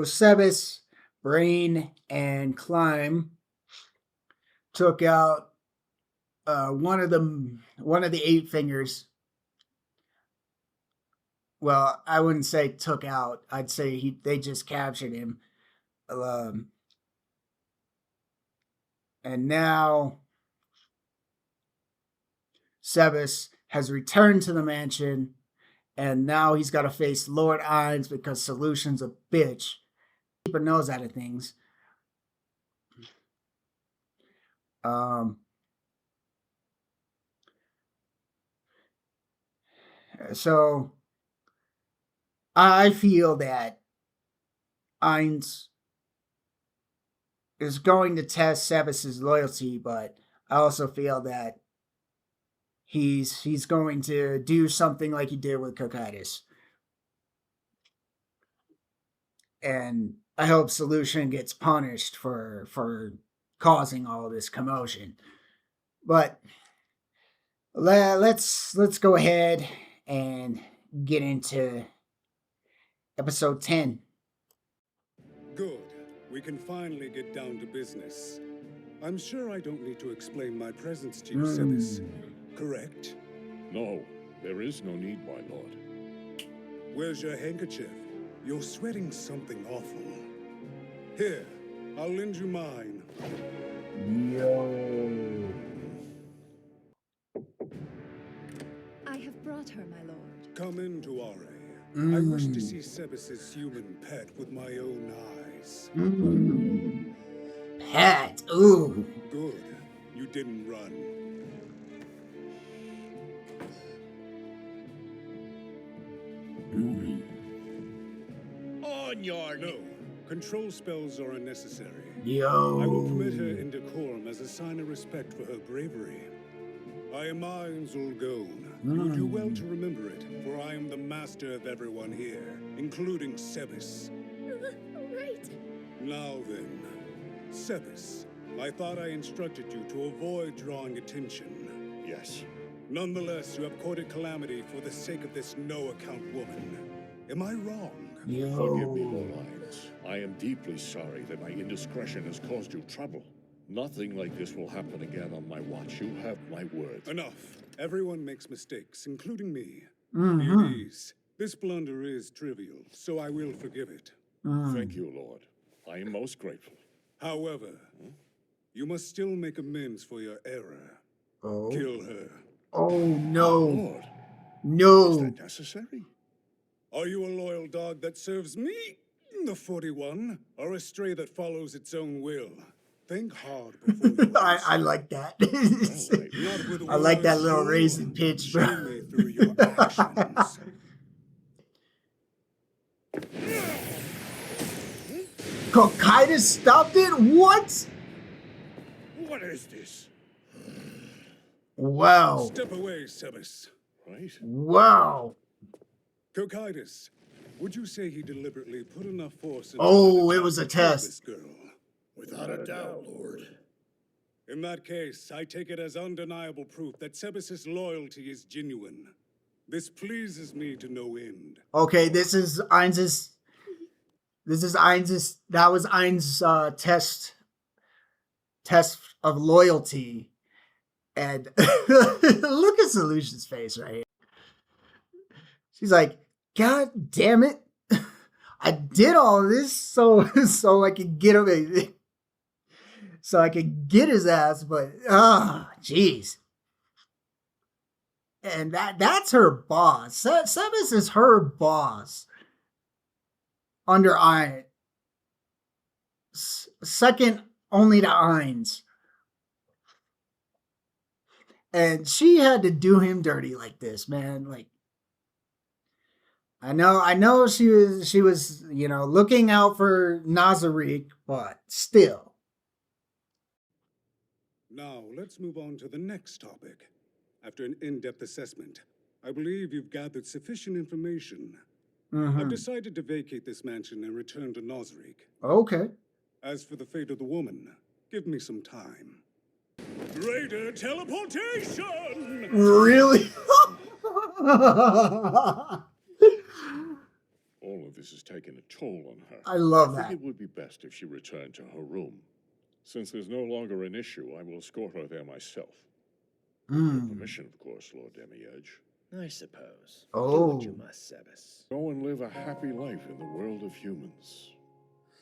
Sebas, Brain, and Climb took out one of the eight fingers. Well, I wouldn't say took out. I'd say they just captured him. And now Sebas has returned to the mansion, and now he's got to face Lord Ainz because Solution's a bitch. Keep a nose out of things. So I feel that Ainz is going to test Sebas's loyalty, but I also feel that he's going to do something like he did with Cocytus. And I hope Solution gets punished for causing all this commotion. But let's go ahead and get into episode 10. Good. We can finally get down to business. I'm sure I don't need to explain my presence to you, Sebas. Correct? No, there is no need, my lord. Where's your handkerchief? You're sweating something awful. Here, I'll lend you mine. Yo. I have brought her, my lord. Come in, Tuare. I wish to see Sebas's human pet with my own eyes. Pet, ooh. Good. You didn't run. On your... No. Control spells are unnecessary. Yo. I will permit her in decorum as a sign of respect for her bravery. I am Ainz Ulgone. You do well to remember it, for I am the master of everyone here, including Sebas. Right. Now then, Sebas, I thought I instructed you to avoid drawing attention. Yes. Nonetheless, you have courted calamity for the sake of this no-account woman. Am I wrong? Yo. Forgive me, Lord Ainz. I am deeply sorry that my indiscretion has caused you trouble. Nothing like this will happen again on my watch. You have my word. Enough. Everyone makes mistakes, including me. Mm-hmm. Be at ease. This blunder is trivial, so I will forgive it. Thank you, Lord. I am most grateful. However, you must still make amends for your error. Oh. Kill her. Oh no. Lord, is No. that necessary? Are you a loyal dog that serves me, the 41, or a stray that follows its own will? Think hard before you I like that. Not with I like that words, little fool. raisin pitch, Show bro. me through your actions. Cocytus stopped it? What? What is this? Wow. Step away, Sebas. Right? Wow. Cocytus, would you say he deliberately put enough force into Oh, that it was a attack to kill test. this girl? Without a doubt, Lord. In that case, I take it as undeniable proof that Sebas's loyalty is genuine. This pleases me to no end. Okay, this is Ainz's. That was Ainz's test of loyalty. And look at Solution's face right here. She's like, God damn it. I did all this so I could get him, so I could get his ass, but jeez. And that's her boss. Sebas is her boss under Ainz. Second only to Ainz. And she had to do him dirty like this, man. Like, I know she was, looking out for Nazarick, but still. Now, let's move on to the next topic. After an in-depth assessment, I believe you've gathered sufficient information. I've decided to vacate this mansion and return to Nazarick. Okay. As for the fate of the woman, give me some time. Greater teleportation! Really? All of this has taken a toll on her. I love I think that. it would be best if she returned to her room. Since there's no longer an issue, I will escort her there myself. With your permission, of course, Lord Demiurge. I suppose. Do Oh. what you must, Sebas. Go and live a happy life in the world of humans.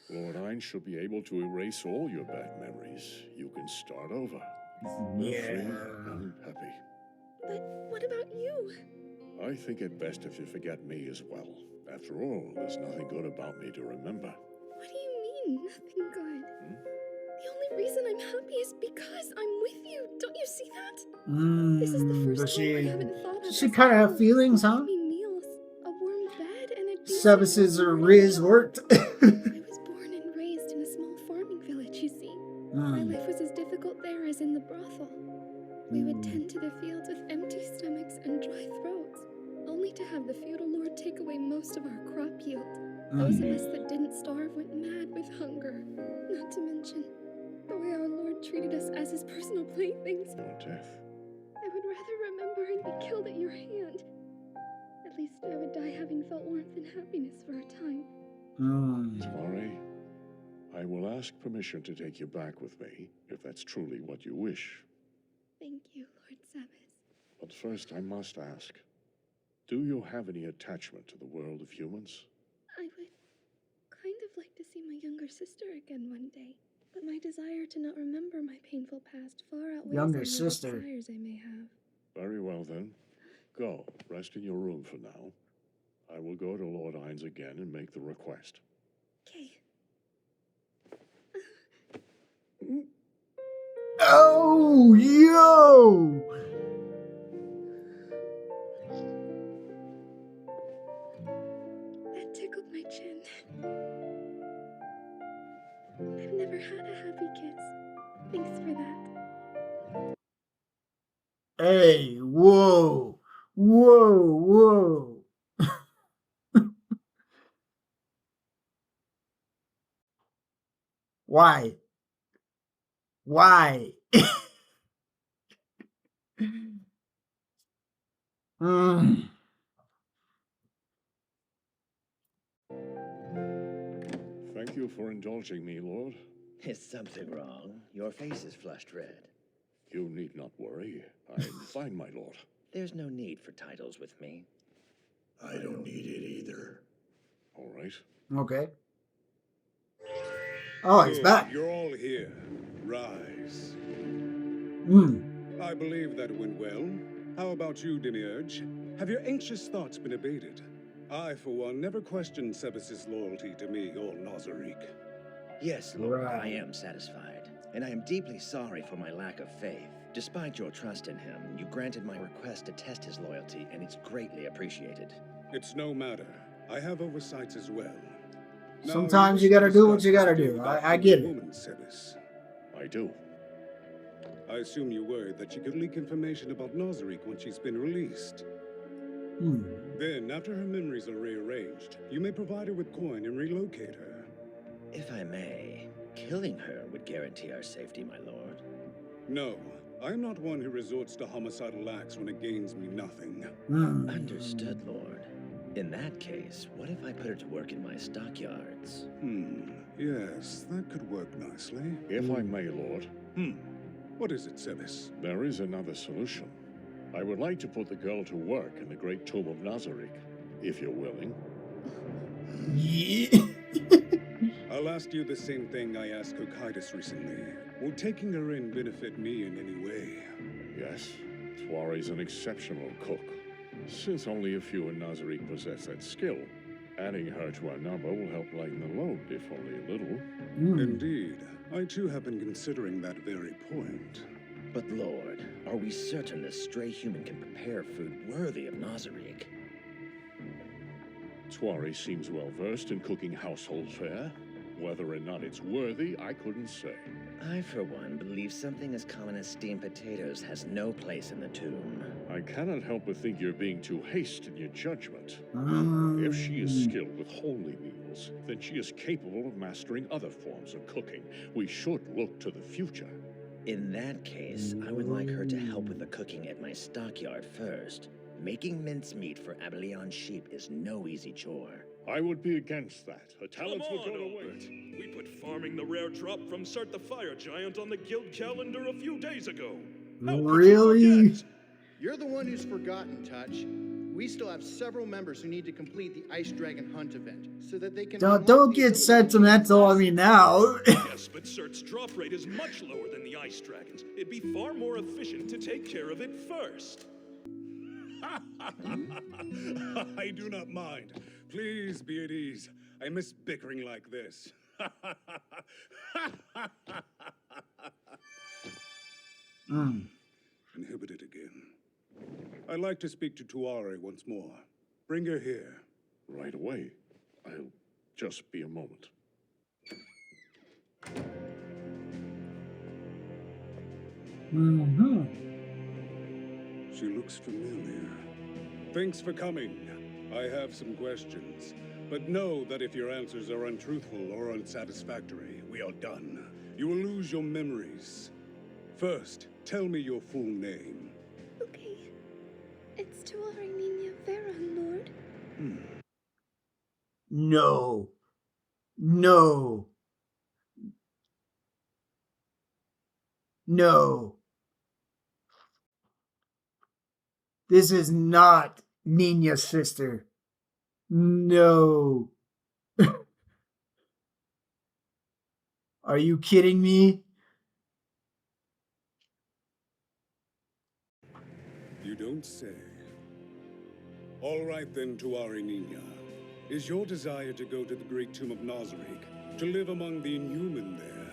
Lord Ein shall be able to erase all your bad memories. You can start over. Live free and happy. But what about you? I think it best if you forget me as well. After all, there's nothing good about me to remember. What do you mean, nothing good? The only reason I'm happy is because I'm with you. Don't you see that? This is the first Does home I she? haven't thought of. Does she as kind of have home. feelings, You huh? give me meals, a warm bed, and a decent Sebas's morning Riz meal. worked. I was born and raised in a small farming village, you see. My life was as difficult there as in the brothel. We would tend to the fields with empty stomachs and dry throats, only to have the feudal lord take away most of our crop yield. Those of us that didn't starve went mad with hunger. Not to mention the way our lord treated us as his personal playthings. Your death. I would rather remember and be killed at your hand. At least I would die having felt warmth and happiness for a time. Tawari, I will ask permission to take you back with me, if that's truly what you wish. Thank you, Lord Sebas. But first I must ask, do you have any attachment to the world of humans? I would kind of like to see my younger sister again one day, but my desire to not remember my painful past far outweighs Younger any sister. desires I may have. Very well then. Go, rest in your room for now. I will go to Lord Ein's again and make the request. Okay. Oh, yo! That tickled my chin. I've never had a happy kiss. Thanks for that. Hey, whoa, whoa, whoa. Why? Why? Mm. Thank you for indulging me, Lord. Is something wrong? Your face is flushed red. You need not worry. I'm fine, my lord. There's no need for titles with me. I don't need it either. All right. Okay. Oh, he's Good, back. You're all here. Rise. I believe that went well. How about you, Demiurge? Have your anxious thoughts been abated? I, for one, never questioned Sebas's loyalty to me or Nazarick. Yes, Lord, I Right. am satisfied. And I am deeply sorry for my lack of faith. Despite your trust in him, you granted my request to test his loyalty, and it's greatly appreciated. It's no matter. I have oversights as well. Now, Sometimes wish you to gotta do what discuss you gotta this do. deal about I you get and it. Woman, Sebas. I do. I assume you're worried that she could leak information about Nazarick when she's been released. Then, after her memories are rearranged, you may provide her with coin and relocate her. If I may, killing her would guarantee our safety, my lord. No, I am not one who resorts to homicidal acts when it gains me nothing. Understood, Lord. In that case, what if I put her to work in my stockyards? Yes, that could work nicely. If I may, Lord, What is it, Sebas? there is another solution. I would like to put the girl to work in the great tomb of Nazarick, if you're willing. Yeah. I'll ask you the same thing I asked Cocytus recently. Will taking her in benefit me in any way? Yes, Tawari's an exceptional cook. Since only a few in Nazarick possess that skill, adding her to our number will help lighten the load, if only a little. Indeed. I too have been considering that very point. But Lord, are we certain this stray human can prepare food worthy of Nazarick? Tawari seems well versed in cooking household fare. Whether or not it's worthy, I couldn't say. I, for one, believe something as common as steamed potatoes has no place in the tomb. I cannot help but think you're being too hasty in your judgment. If she is skilled with homely meals, then she is capable of mastering other forms of cooking. We should look to the future. In that case, I would like her to help with the cooking at my stockyard first. Making mincemeat for Abelian sheep is no easy chore. I would be against that. Her talents would Come go on, to Albert. waste. We put farming the rare drop from Cert the Fire Giant on the guild calendar a few days ago. How could you Really? forget? You're the one who's forgotten, Touch. We still have several members who need to complete the Ice Dragon Hunt event so that they can Don't get sentimental on me now. Yes, but Cert's drop rate is much lower than the Ice Dragons. It'd be far more efficient to take care of it first. I do not mind. Please be at ease. I miss bickering like this. Inhibited again. I'd like to speak to Tuare once more. Bring her here. Right away. I'll just be a moment. She looks familiar. Thanks for coming. I have some questions. But know that if your answers are untruthful or unsatisfactory, we are done. You will lose your memories. First, tell me your full name. Okay. It's Tuare Nina Vera, Lord. No. No. No. This is not Nina's sister. No. Are you kidding me? You don't say. All right then, Tuare Nina. Is your desire to go to the great tomb of Nazarick, to live among the inhuman there?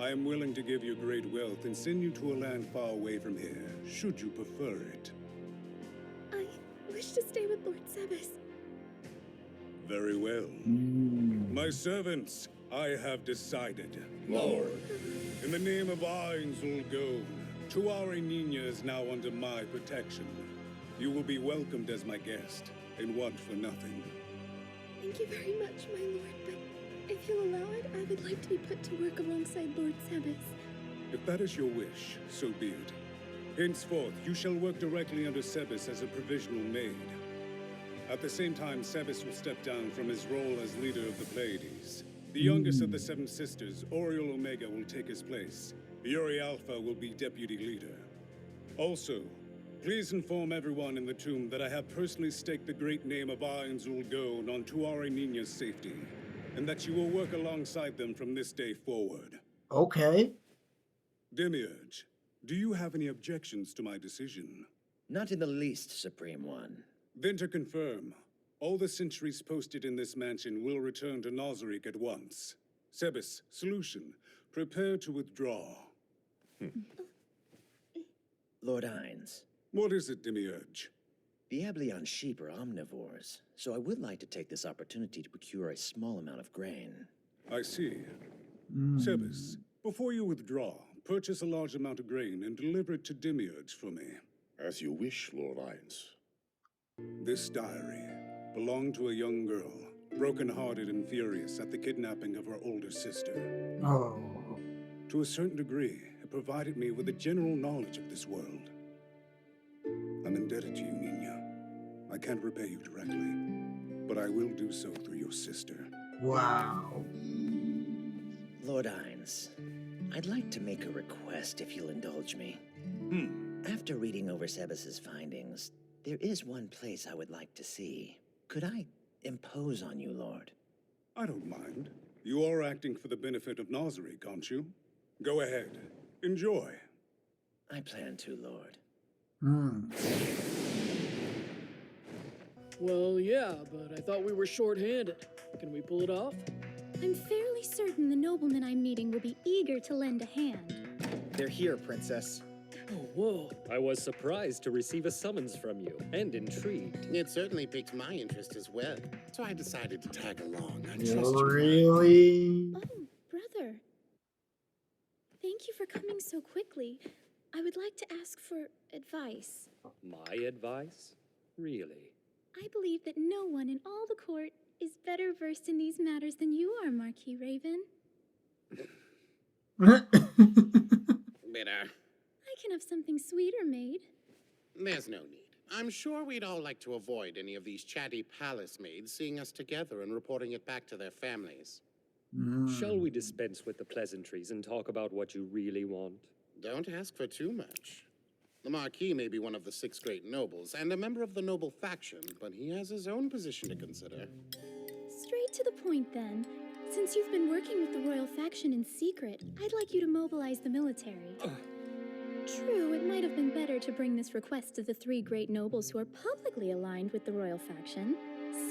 I am willing to give you great wealth and send you to a land far away from here, should you prefer it. I wish to stay with Lord Sebas. Very well. My servants, I have decided. Lord. In the name of Ainzul Gone, Tuare Nina is now under my protection. You will be welcomed as my guest, and want for nothing. Thank you very much, my lord, but if you'll allow it, I would like to be put to work alongside Lord Sebas. If that is your wish, so be it. Henceforth, you shall work directly under Sebas as a provisional maid. At the same time, Sebas will step down from his role as leader of the Pleiades. The youngest of the Seven Sisters, Oriel Omega, will take his place. Yuri Alpha will be deputy leader. Also, please inform everyone in the tomb that I have personally staked the great name of Ainzul Gone on Tuare Nina's safety, and that you will work alongside them from this day forward. Okay. Demiurge, do you have any objections to my decision? Not in the least, Supreme One. Then to confirm, all the sentries posted in this mansion will return to Nazarick at once. Sebas, Solution, prepare to withdraw. Lord Ainz, What is it, Demiurge? the Ableon sheep are omnivores, so I would like to take this opportunity to procure a small amount of grain. I see. Sebas, before you withdraw, purchase a large amount of grain and deliver it to Demiurge for me. As you wish, Lord Ainz. This diary belonged to a young girl, broken-hearted and furious at the kidnapping of her older sister. Oh. To a certain degree, it provided me with a general knowledge of this world. I'm indebted to you, Nina. I can't repay you directly, but I will do so through your sister. Wow. Lord Ainz, I'd like to make a request if you'll indulge me. After reading over Sebas's findings, there is one place I would like to see. Could I impose on you, Lord? I don't mind. You are acting for the benefit of Nazarick, aren't you? Go ahead. Enjoy. I plan to, Lord. Well, yeah, but I thought we were short-handed. Can we pull it off? I'm fairly certain the nobleman I'm meeting will be eager to lend a hand. They're here, Princess. Oh, whoa. I was surprised to receive a summons from you, and intrigued. It certainly piqued my interest as well, so I decided to tag along. I trust you. Really? Oh, brother. Thank you for coming so quickly. I would like to ask for advice. My advice? Really? I believe that no one in all the court is better versed in these matters than you are, Marquis Raven. Bitter. I can have something sweeter made. There's no need. I'm sure we'd all like to avoid any of these chatty palace maids seeing us together and reporting it back to their families. Shall we dispense with the pleasantries and talk about what you really want? Don't ask for too much. The Marquis may be one of the 6 great nobles and a member of the noble faction, but he has his own position to consider. Straight to the point, then. Since you've been working with the royal faction in secret, I'd like you to mobilize the military. True, it might have been better to bring this request to the 3 great nobles who are publicly aligned with the royal faction.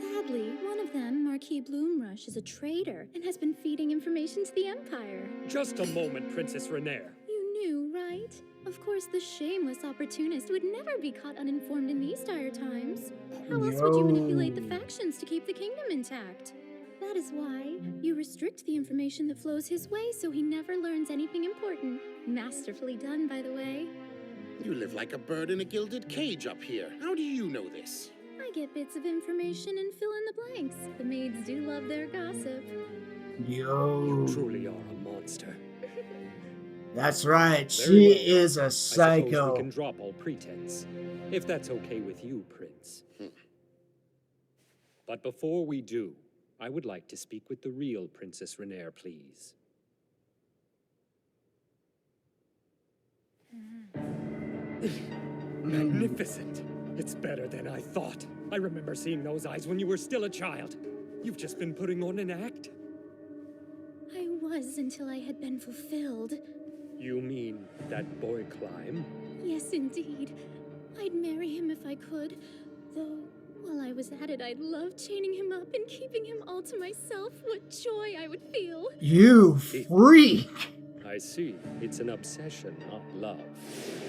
Sadly, one of them, Marquis Bloomrush, is a traitor and has been feeding information to the Empire. Just a moment, Princess Renair. You knew, right? Of course, the shameless opportunist would never be caught uninformed in these dire times. How else would you manipulate the factions to keep the kingdom intact? That is why you restrict the information that flows his way so he never learns anything important. Masterfully done, by the way. You live like a bird in a gilded cage up here. How do you know this? I get bits of information and fill in the blanks. The maids do love their gossip. Yo. You truly are a monster. That's right. Very She well. is a I suppose we psycho. can drop all pretense, if that's okay with you, Prince. But before we do, I would like to speak with the real Princess Renair, please. Magnificent! It's better than I thought. I remember seeing those eyes when you were still a child. You've just been putting on an act? I was until I had been fulfilled. You mean that boy Climb? Yes, indeed. I'd marry him if I could. Though, while I was at it, I'd love chaining him up and keeping him all to myself. What joy I would feel. You freak! I see. It's an obsession, not love.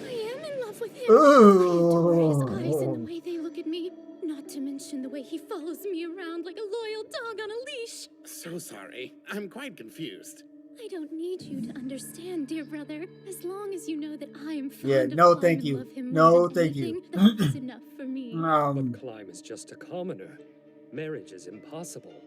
I am in love with him. I adore his eyes and the Oh. way they look at me. Not to mention the way he follows me around like a loyal dog on a leash. So sorry. I'm quite confused. I don't need you to understand, dear brother. As long as you know that I am fond Yeah, of no, Climb thank and you. love him No, more than thank you. anything, that is enough for me. But Climb is just a commoner. Marriage is impossible.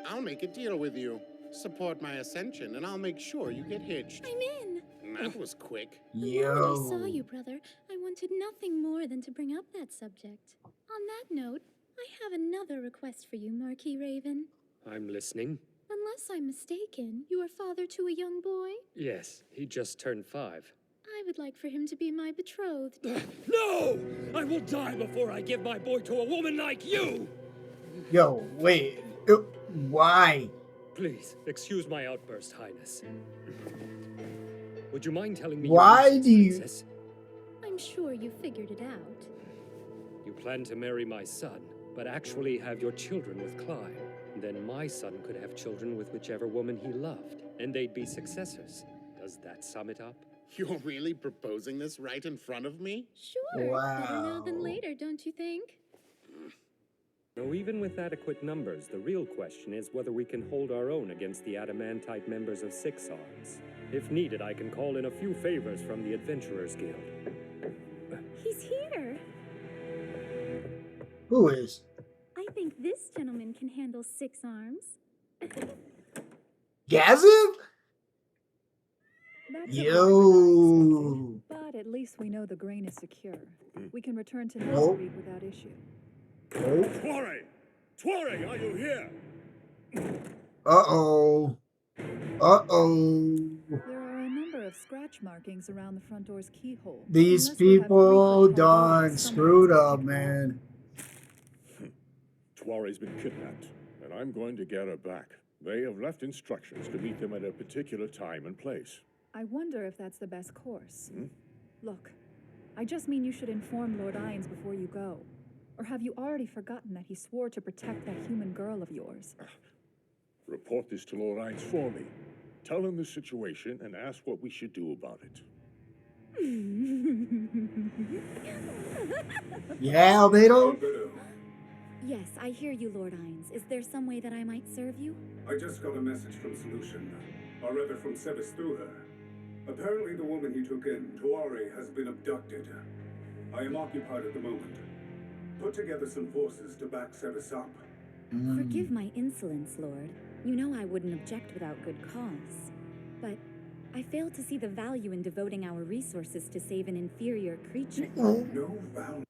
I'll make a deal with you. Support my ascension, and I'll make sure you get hitched. I'm in. That was quick. The moment I saw you, brother, I wanted nothing more than to bring up that subject. On that note, I have another request for you, Marquis Raven. I'm listening. Unless I'm mistaken, you are father to a young boy? Yes, he just turned 5. I would like for him to be my betrothed. No! I will die before I give my boy to a woman like you! Yo, wait. Why? Please, excuse my outburst, Highness. Would you mind telling me Why your reasons, do you... Princess? I'm sure you figured it out. You plan to marry my son, but actually have your children with Climb. Then my son could have children with whichever woman he loved, and they'd be successors. Does that sum it up? You're really proposing this right in front of me? Sure. Better now than later, don't you think? No, even with adequate numbers, the real question is whether we can hold our own against the adamantite members of Six Arms. If needed, I can call in a few favors from the Adventurers Guild. He's here. Who is? I think this gentleman can handle 6 arms. Gazib? That's Yo. But at least we know the grain is secure. We can return to Nope. Nazareth without issue. Tuare! Tuare, are you here? Uh-oh. Uh-oh. There are a number of scratch markings around the front door's keyhole. These Unless we have people proof of done screwed up, man. Tuare's been kidnapped, and I'm going to get her back. They have left instructions to meet them at a particular time and place. I wonder if that's the best course. Look, I just mean you should inform Lord Ines before you go. Or have you already forgotten that he swore to protect that human girl of yours? Report this to Lord Ines for me. Tell him the situation and ask what we should do about it. Yeah, Albedo? Yes, I hear you, Lord Ines. Is there some way that I might serve you? I just got a message from Solution, or rather from Sebas through her. Apparently the woman he took in, Tuare, has been abducted. I am occupied at the moment. Put together some forces to back Sebas up. Forgive my insolence, Lord. You know I wouldn't object without good cause. But I fail to see the value in devoting our resources to save an inferior creature. No value.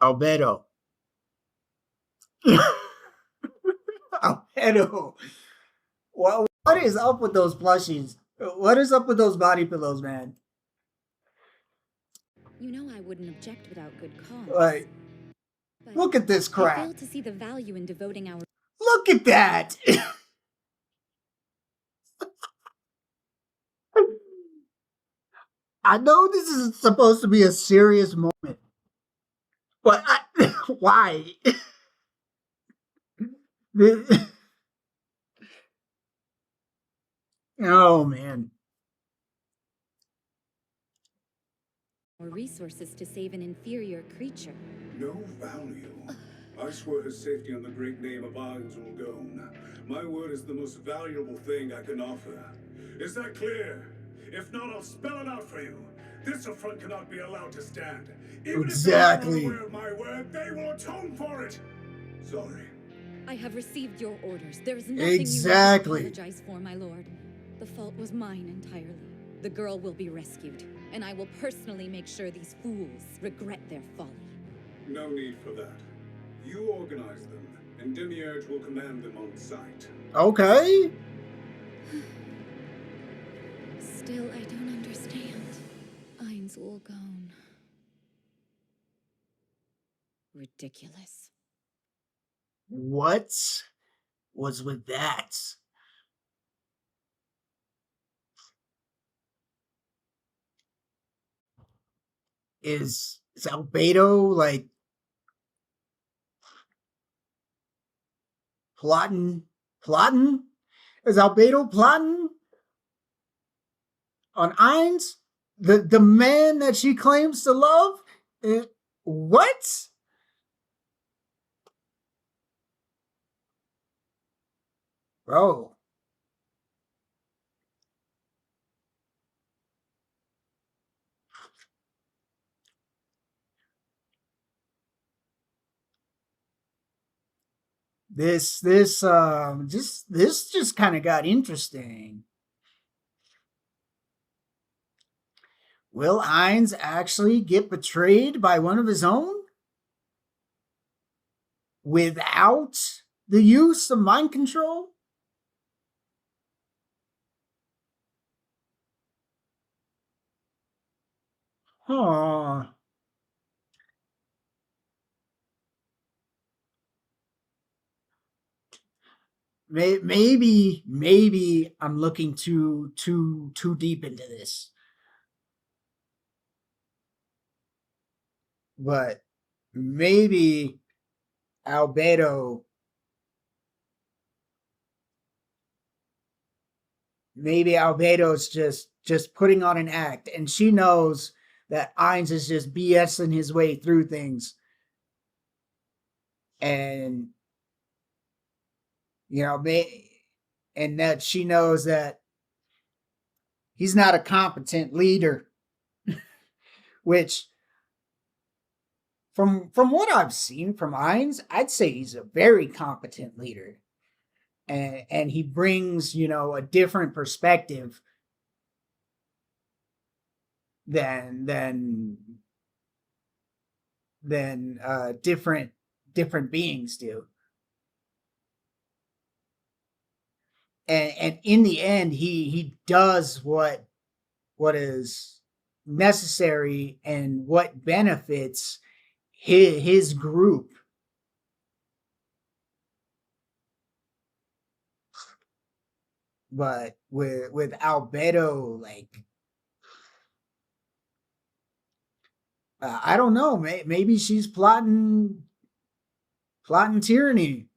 Albedo. Albedo. What is up with those plushies? What is up with those body pillows, man? You know I wouldn't object without good cause. Like, look at this crap. I fail to see the value in devoting our... Look at that. I know this is supposed to be a serious moment, but why? Oh, man. Or resources to save an inferior creature. No value. I swear to safety on the great name of Ainz Ulgone. My word is the most valuable thing I can offer. Is that clear? If not, I'll spell it out for you. This affront cannot be allowed to stand. Even Exactly. if they are unaware of my word, they will atone for it. Sorry. I have received your orders. There is nothing Exactly. you need to apologize for, my lord. The fault was mine entirely. The girl will be rescued, and I will personally make sure these fools regret their folly. No need for that. You organize them, and Demiurge will command them on sight. Okay. Still, I don't understand. Ainz Ulgone. Ridiculous. What was with that? Is Albedo like plotting? Is Albedo plotting on Ainz, the man that she claims to love? What? Bro. This just kind of got interesting. Will Ainz actually get betrayed by one of his own? Without the use of mind control? Huh. Maybe I'm looking too deep into this. But maybe Albedo Albedo's just putting on an act, and she knows that Ainz is just BSing his way through things. And and that she knows that he's not a competent leader, which from what I've seen from Ainz, I'd say he's a very competent leader. And he brings, a different perspective than different beings do. And in the end, he does what is necessary and what benefits his group. But with Albedo, like, I don't know. Maybe she's plotting tyranny.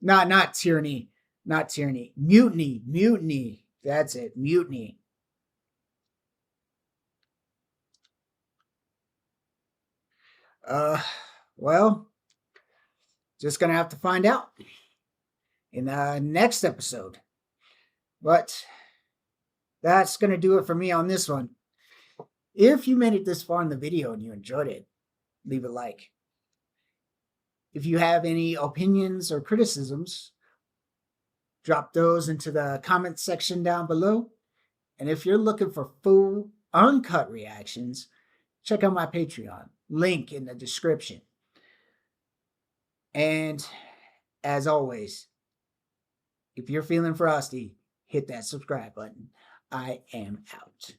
Not tyranny. Not tyranny. Mutiny. That's it. Mutiny. Well, just gonna have to find out in the next episode. But that's gonna do it for me on this one. If you made it this far in the video and you enjoyed it, leave a like. If you have any opinions or criticisms, drop those into the comment section down below. And if you're looking for full, uncut reactions, check out my Patreon. link in the description. And as always, if you're feeling frosty, hit that subscribe button. I am out.